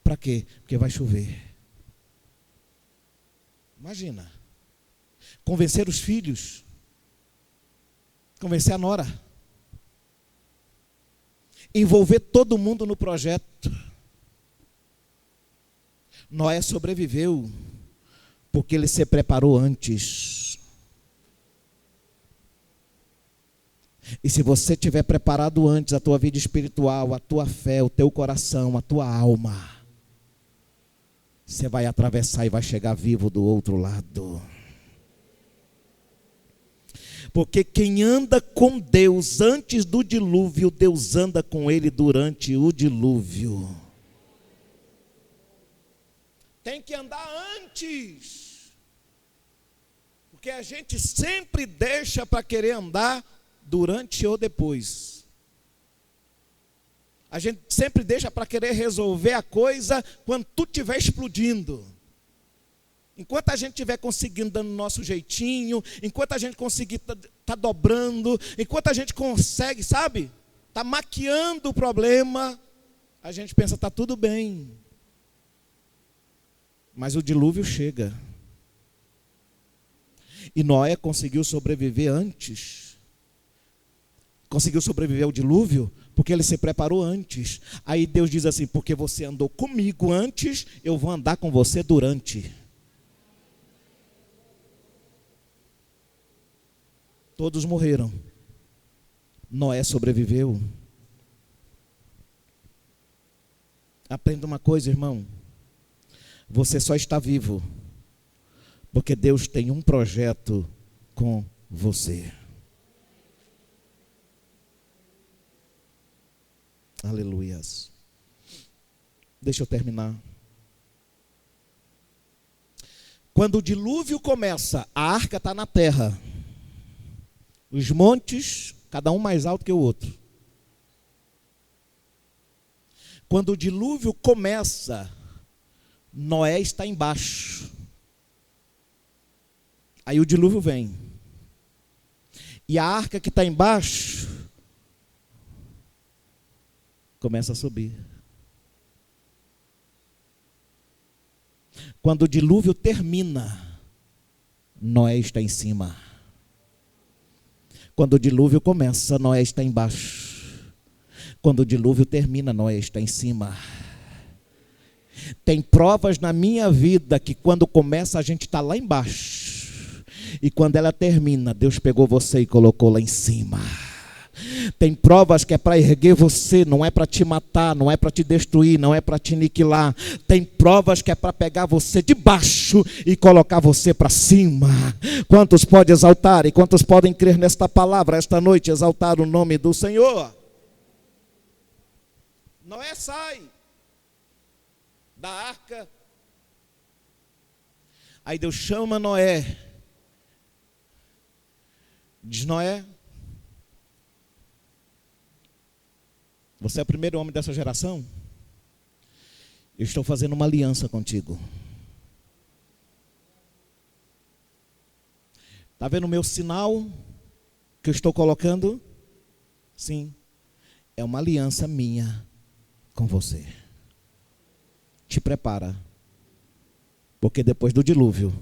Para quê? Porque vai chover. Imagina. convencer os filhos, convencer a nora, envolver todo mundo no projeto. Noé sobreviveu porque ele se preparou antes. E se você tiver preparado antes a tua vida espiritual, a tua fé, o teu coração, a tua alma, você vai atravessar e vai chegar vivo do outro lado. Porque quem anda com Deus antes do dilúvio, Deus anda com ele durante o dilúvio. Tem que andar antes. Porque a gente sempre deixa para querer andar durante ou depois. A gente sempre deixa para querer resolver a coisa quando tudo estiver explodindo. Enquanto a gente estiver conseguindo dando o nosso jeitinho, enquanto a gente conseguir tá dobrando, enquanto a gente consegue, sabe, tá maquiando o problema, a gente pensa, está tudo bem. Mas o dilúvio chega. E Noé conseguiu sobreviver antes. Conseguiu sobreviver ao dilúvio porque ele se preparou antes. Aí Deus diz assim, porque você andou comigo antes, eu vou andar com você durante. Todos morreram. Noé sobreviveu. Aprenda uma coisa, irmão. Você só está vivo porque Deus tem um projeto com você. Aleluias. Deixa eu terminar. Quando o dilúvio começa, a arca está na terra. Os montes, cada um mais alto que o outro. Quando o dilúvio começa, Noé está embaixo. Aí o dilúvio vem. E a arca que está embaixo começa a subir. Quando o dilúvio termina, Noé está em cima. Quando o dilúvio começa, Noé está embaixo. Quando o dilúvio termina, Noé está em cima. Tem provas na minha vida que quando começa a gente está lá embaixo. E quando ela termina, Deus pegou você e colocou lá em cima. Tem provas que é para erguer você, não é para te matar, não é para te destruir, não é para te aniquilar. Tem provas que é para pegar você de baixo e colocar você para cima. Quantos podem exaltar e quantos podem crer nesta palavra esta noite, exaltar o nome do Senhor? Noé sai da arca. Aí Deus chama Noé. Diz: Noé, você é o primeiro homem dessa geração? Eu estou fazendo uma aliança contigo. Está vendo o meu sinal que eu estou colocando? Sim, é uma aliança minha com você. Te prepara, porque depois do dilúvio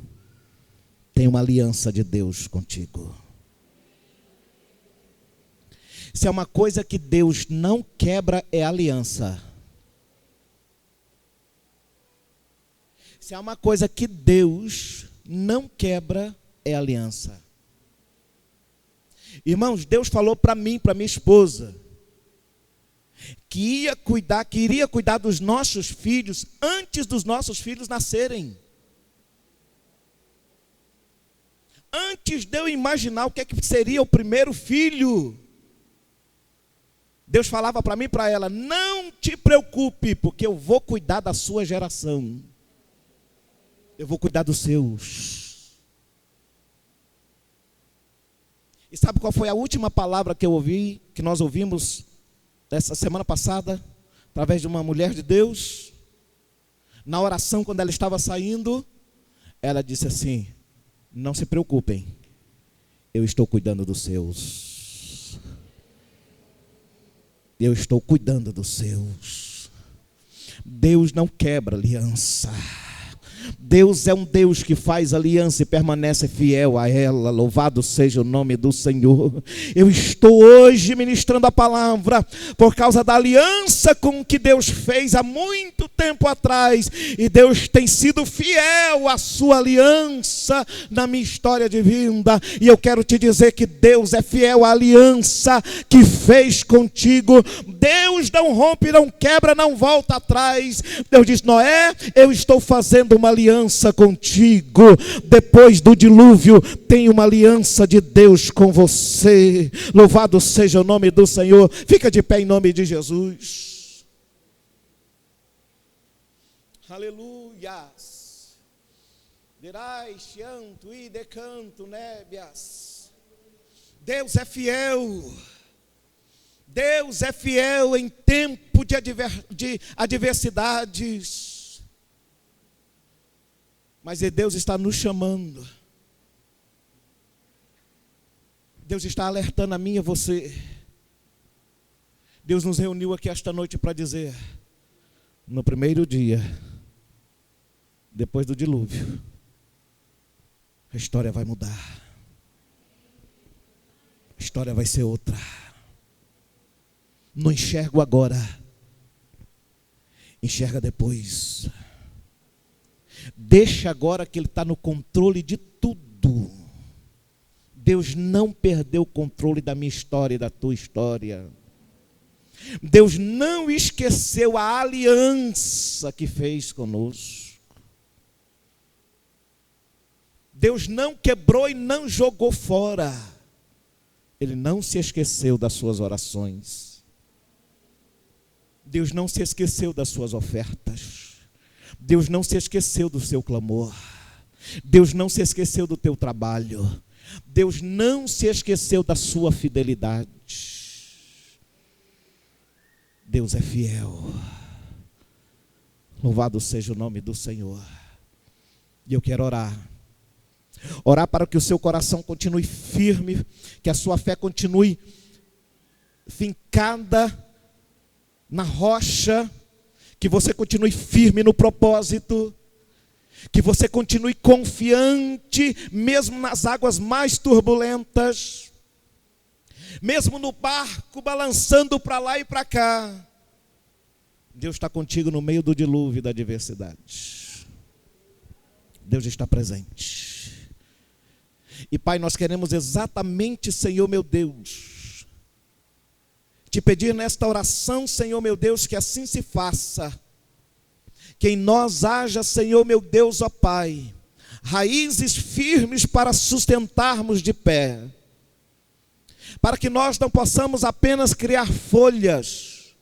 tem uma aliança de Deus contigo. Se é uma coisa que Deus não quebra, é aliança. Se é uma coisa que Deus não quebra, é aliança. Irmãos, Deus falou para mim, para minha esposa, que iria cuidar dos nossos filhos antes dos nossos filhos nascerem. Antes de eu imaginar o que é que seria o primeiro filho, Deus falava para mim e para ela: não te preocupe, porque eu vou cuidar da sua geração. Eu vou cuidar dos seus. E sabe qual foi a última palavra que eu ouvi, que nós ouvimos essa semana passada, através de uma mulher de Deus? Na oração, quando ela estava saindo, ela disse assim: não se preocupem, eu estou cuidando dos seus. Eu estou cuidando dos seus. Deus não quebra aliança. Deus é um Deus que faz aliança e permanece fiel a ela. Louvado seja o nome do Senhor. Eu estou hoje ministrando a palavra por causa da aliança com que Deus fez há muito tempo atrás. E Deus tem sido fiel à sua aliança na minha história de vida. E eu quero te dizer que Deus é fiel à aliança que fez contigo. Deus não rompe, não quebra, não volta atrás. Deus diz: Noé, eu estou fazendo uma aliança contigo. Depois do dilúvio, tem uma aliança de Deus com você. Louvado seja o nome do Senhor. Fica de pé em nome de Jesus. Aleluias. Dirai, chianto e decanto nébias. Deus é fiel. Deus é fiel em tempo de adversidades. Mas Deus está nos chamando. Deus está alertando a mim e a você. Deus nos reuniu aqui esta noite para dizer: no primeiro dia, depois do dilúvio, a história vai mudar. A história vai ser outra. Não enxergo agora, enxerga depois. Deixa agora que Ele está no controle de tudo. Deus não perdeu o controle da minha história e da tua história. Deus não esqueceu a aliança que fez conosco. Deus não quebrou e não jogou fora. Ele não se esqueceu das suas orações. Deus não se esqueceu das suas ofertas. Deus não se esqueceu do seu clamor. Deus não se esqueceu do teu trabalho. Deus não se esqueceu da sua fidelidade. Deus é fiel. Louvado seja o nome do Senhor. E eu quero orar. Orar para que o seu coração continue firme, que a sua fé continue fincada na rocha, que você continue firme no propósito, que você continue confiante, mesmo nas águas mais turbulentas, mesmo no barco balançando para lá e para cá. Deus está contigo no meio do dilúvio e da adversidade. Deus está presente. E Pai, nós queremos exatamente, Senhor meu Deus, te pedir nesta oração, Senhor meu Deus, que assim se faça. Que em nós haja, Senhor meu Deus, ó Pai, raízes firmes para sustentarmos de pé. Para que nós não possamos apenas criar folhas,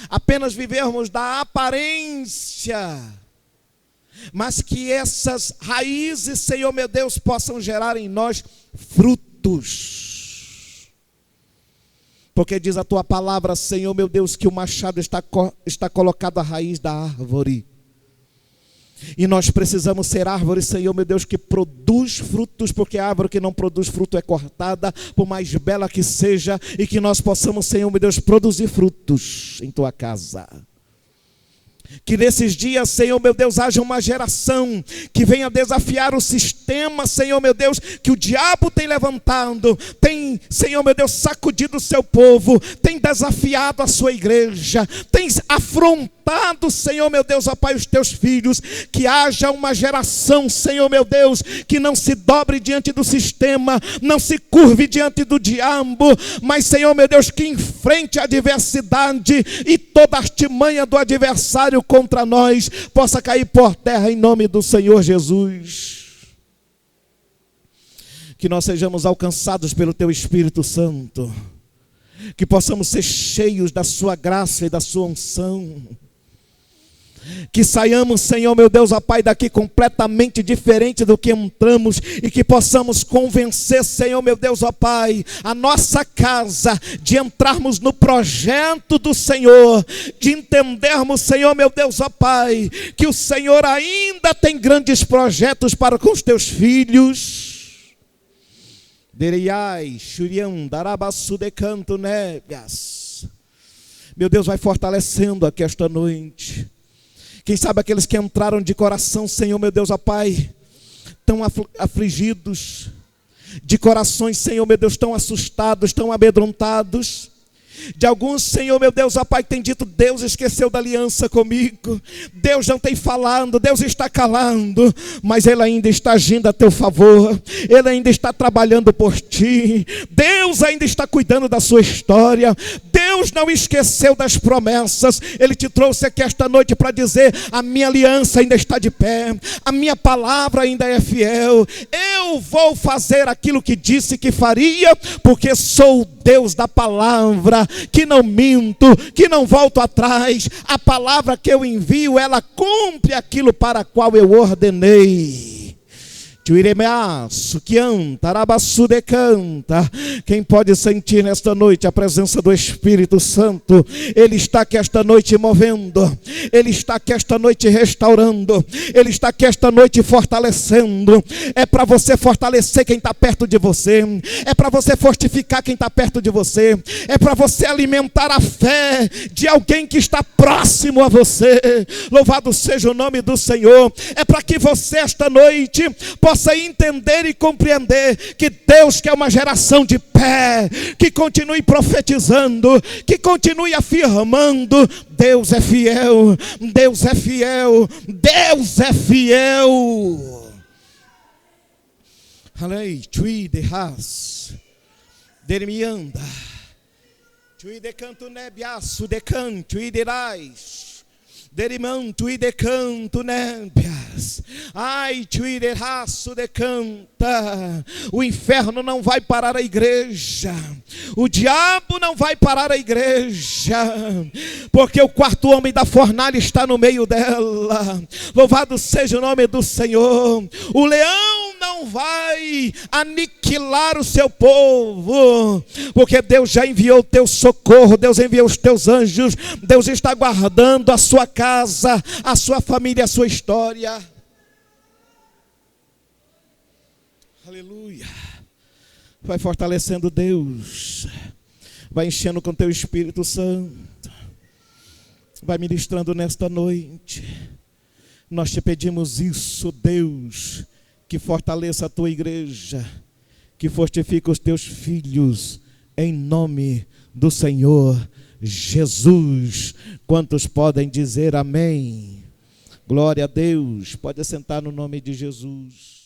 apenas vivermos da aparência, mas que essas raízes, Senhor meu Deus, possam gerar em nós frutos. Porque diz a tua palavra, Senhor meu Deus, que o machado está colocado à raiz da árvore. E nós precisamos ser árvores, Senhor meu Deus, que produz frutos, porque a árvore que não produz fruto é cortada, por mais bela que seja, e que nós possamos, Senhor meu Deus, produzir frutos em tua casa. Que nesses dias, Senhor meu Deus, haja uma geração que venha desafiar o sistema, Senhor meu Deus, que o diabo tem levantado, tem, Senhor meu Deus, sacudido o seu povo, tem desafiado a sua igreja, tem afrontado, Senhor meu Deus, ó Pai, os teus filhos. Que haja uma geração, Senhor meu Deus, que não se dobre diante do sistema, não se curve diante do diabo, mas, Senhor meu Deus, que enfrente a adversidade e toda a artimanha do adversário contra nós possa cair por terra em nome do Senhor Jesus. Que nós sejamos alcançados pelo teu Espírito Santo, que possamos ser cheios da sua graça e da sua unção, que saiamos, Senhor meu Deus, ó Pai, daqui completamente diferente do que entramos, e que possamos convencer, Senhor meu Deus, ó Pai, a nossa casa, de entrarmos no projeto do Senhor, de entendermos, Senhor meu Deus, ó Pai, que o Senhor ainda tem grandes projetos para com os teus filhos. Meu Deus, vai fortalecendo aqui esta noite. Quem sabe aqueles que entraram de coração, Senhor, meu Deus, ó Pai, tão afligidos, de corações, Senhor, meu Deus, tão assustados, tão amedrontados. De alguns, Senhor, meu Deus, ó Pai, que tem dito: Deus esqueceu da aliança comigo, Deus não tem falado, Deus está calando, mas Ele ainda está agindo a teu favor, Ele ainda está trabalhando por ti, Deus ainda está cuidando da sua história, Deus não esqueceu das promessas. Ele te trouxe aqui esta noite para dizer: a minha aliança ainda está de pé, a minha palavra ainda é fiel, eu vou fazer aquilo que disse que faria, porque sou o Deus da palavra, que não minto, que não volto atrás. A palavra que eu envio, ela cumpre aquilo para qual eu ordenei. Quem pode sentir nesta noite a presença do Espírito Santo? Ele está aqui esta noite movendo, Ele está aqui esta noite restaurando, Ele está aqui esta noite fortalecendo. É para você fortalecer quem está perto de você, é para você fortificar quem está perto de você, é para você alimentar a fé de alguém que está próximo a você. Louvado seja o nome do Senhor. É para que você esta noite possa entender e compreender que Deus quer uma geração de pé, que continue profetizando, que continue afirmando: Deus é fiel, Deus é fiel, Deus é fiel. Alei, tui de ras, dermianda, tui de canto nebiaço de canto e de rais. Derimanto e decanto nébias. Ai, tuire raço decanta. O inferno não vai parar a igreja. O diabo não vai parar a igreja. Porque o quarto homem da fornalha está no meio dela. Louvado seja o nome do Senhor. O leão não vai aniquilar o seu povo, porque Deus já enviou o teu socorro, Deus enviou os teus anjos, Deus está guardando a sua casa, a sua família, a sua história. Aleluia. Vai fortalecendo Deus, vai enchendo com teu Espírito Santo, vai ministrando nesta noite. Nós te pedimos isso, Deus, que fortaleça a tua igreja, que fortifique os teus filhos, em nome do Senhor Jesus. Quantos podem dizer amém? Glória a Deus. Pode sentar no nome de Jesus.